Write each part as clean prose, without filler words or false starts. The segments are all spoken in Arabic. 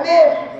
أمين.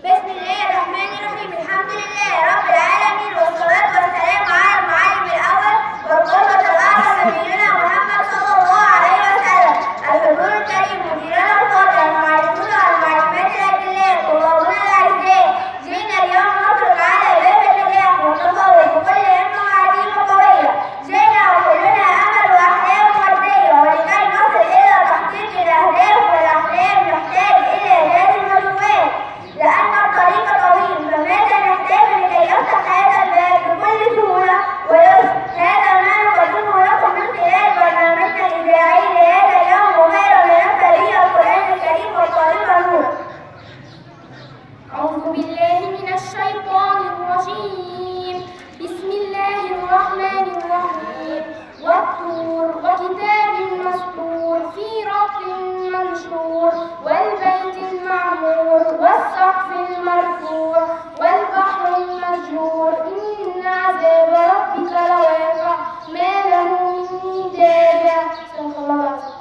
بسم الله الرحمن الرحيم. الحمد لله رب العالمين، والصلاة والسلام على المعلم الأول والقدوة الأعظم نبينا محمد صلى الله عليه وسلم. الحضور الكريم، مديرنا الفاضل، المعلمون والمعلمات الأجلاء، طلابنا الأعزاء، جئنا اليوم نطلق على باب النجاح والتفوق بكل همة وعزيمة قوية. جئنا وكلنا أمل وأحلام وردية، ولكي نصل إلى تحقيق الأهداف والأحلام نحتاج إلى ذات المجهودات، لأن الطريق طويل. فماذا نحتاج لكي يفتح هذا الباب بكل سهولة ويسر؟ هذا ما نقدمه لكم من خلال برنامجنا الإذاعي لهذا اليوم، وغيره لنبتدئ القرآن الكريم والطالبة نور. أعوذ بالله من الشيطان الرجيم. بسم الله الرحمن الرحيم. والطور وكتاب مسطور في رق منشور، والبيت المعمور والسقف المرفوع والبحر المسجور، إن عذاب ربك لواقع ما له من دافع. صدق الله العظيم.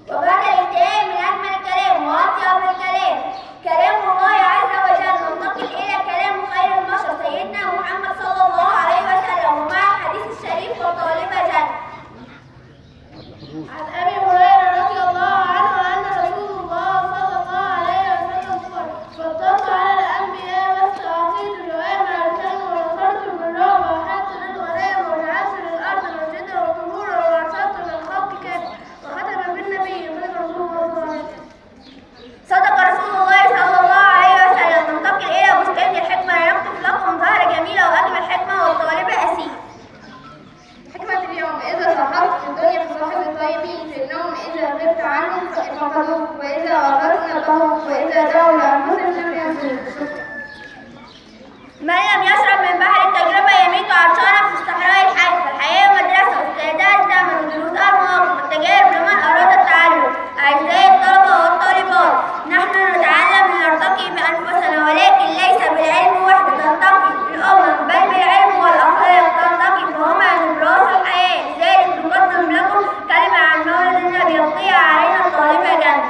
وبعد الانتهاء من أجمل الكلام وأطيب الكلام كلام الله عز وجل، ننتقل إلى كلام خير البشر سيدنا محمد صلى الله عليه وسلم، ومع الحديث الشريف والطالبة جنة. عن أبي هريرة رضي الله عنه أن رسول الله صلى الله عليه وسلم قال: فضلت على الأنبياء واستعطيت الوام عرشان، ونصرت بالرعب وحدت للغنائم، وجعلت للأرض مسجدا وطهورا، وأرسلت للخلق كافة، وختم بالنبي صدق رسول الله صلى الله عليه وسلم. صدق رسول الله صلى الله عليه وسلم. ننتقل إلى بستان الحكمة لنكتب لكم ظاهرة جميلة وأجمل حكمة، والطالبة أسيل. حكمة اليوم: إذا صحبت في الدنيا فصاحب الطيبين، في النوم إذا غبت عنهم فقدوك، وإذا غبت نبهوك، وإذا دعوا لأنفسهم لم ينفوك. من لم يشرب من بحر التجربة يميت عطشانا في الصحراء الحي. فالحياة مدرسة، واستعداد الزمن، ودروسها المواقف والتجارب لمن أراد التعلم. أعزائي الطلبة والطالبات، نحن نتعلم لنرتقي بأنفسنا، ولكن ليس بالعلم وحده ترتقي الأمم، بل بالعلم والأخلاق ترتقي، فهما نبراس الحياة. لذلك نقدم لكم كلمة عن مولد النبي يلقيها علينا الطالبة جنة.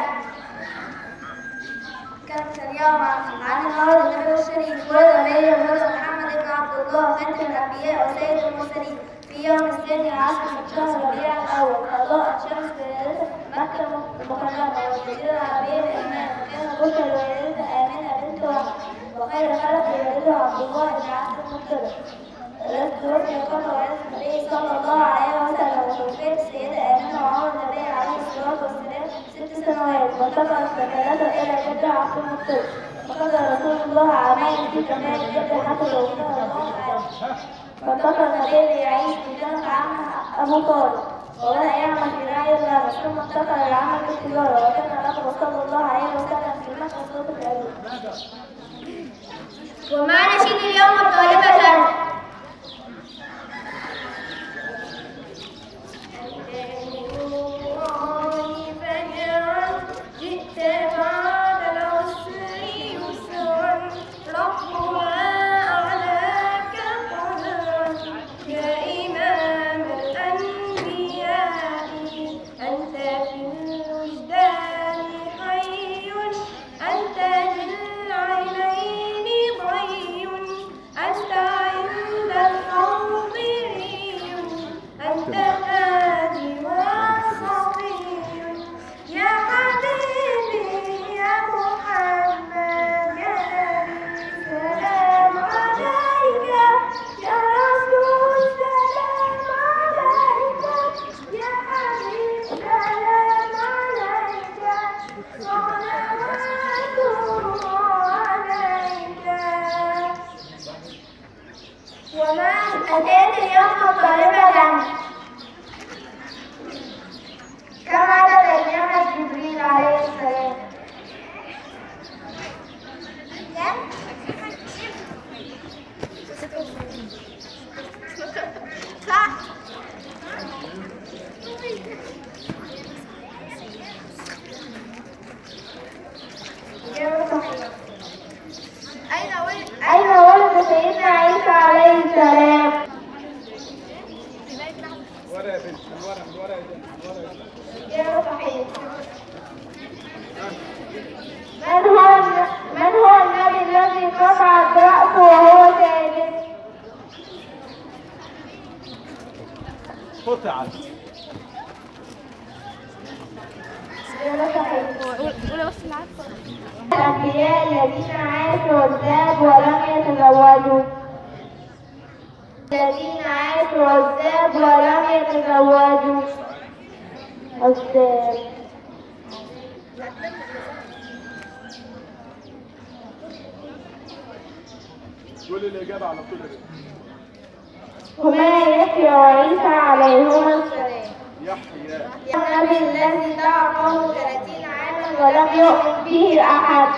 كانت اليوم عن مولد النبي الشريف. ولد عليه ولد محمد بن عبد الله خاتم الأنبياء وسيد المرسلين في يوم 12 من شهر ربيع الأول. أضاءت شمس ولادته مكة المكرمة والجزيرة العربية بإيمان، وكان بشر لولادته آمنة بنت وهب، وخير خلق لولده عبد الله بن عبد المطلب. التي توفي قبل ولادة النبي صلى الله عليه وسلم، وتوفيت السيدة آمنة وعمر النبي عليه الصلاة والسلام 6 سنوات، وانتقلت فتاته إلى جد عبد المطلب. فقضى رسول الله عامين في كمال جد حتى توفاه الله تعالى. فانتقل النبي ليعيش في جنة عمه أبو طالب، وبدأ يعمل في رعي الغنم، ثم انتقل للعمل في التجارة، وكان لقب صلى الله عليه وسلم في مكة صوت العلوم. ومع نشيد اليوم الطالبة جنة. جئت بعد العسر يسرا، ربنا أعلاك قدرا، يا إمام الأنبياء، أنت في الوجدان حي، أنت للعينين ضي، أنت الورقه يا بنت، الورقه يا بنت، الورقه يا بنت. غير صحيح. من هو النبي الذي قطعت رأسه وهو ساجد؟ قطعت. غير صحيح. الأنبياء الذين عاشوا الزاد ولم يتزوجوا. الذين عاشوا الزاد ولم يتزوجوا. الزاد. قول الإجابة على طول يا بنت. هما يحيى وعيسى عليهما السلام. يحيى. النبي الذي دعا قومه 30 عاما ولم يؤمن به أحد.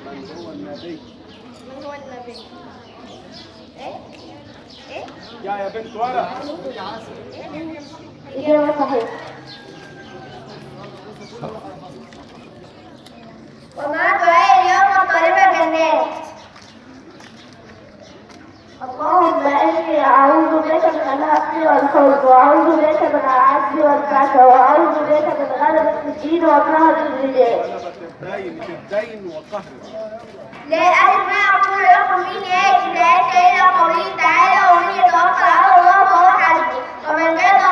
من هو النبي؟ من هو النبي؟ إيه؟ يا بنت ورقة. إجابة صحيحة. وما دعاء اليوم طالب جنات. اللهم إني أعوذ بك من الهم والحزن وأعوذ بك من العجز والفشل وأعوذ بك من غلبة الدين وقهر الرجال. غلبة الدين وقهر. لا أعرف ما أقول لكم في نهاية الآية إلى قوله تعالى: ومن يتوكل على الله فهو حسبه ومن كان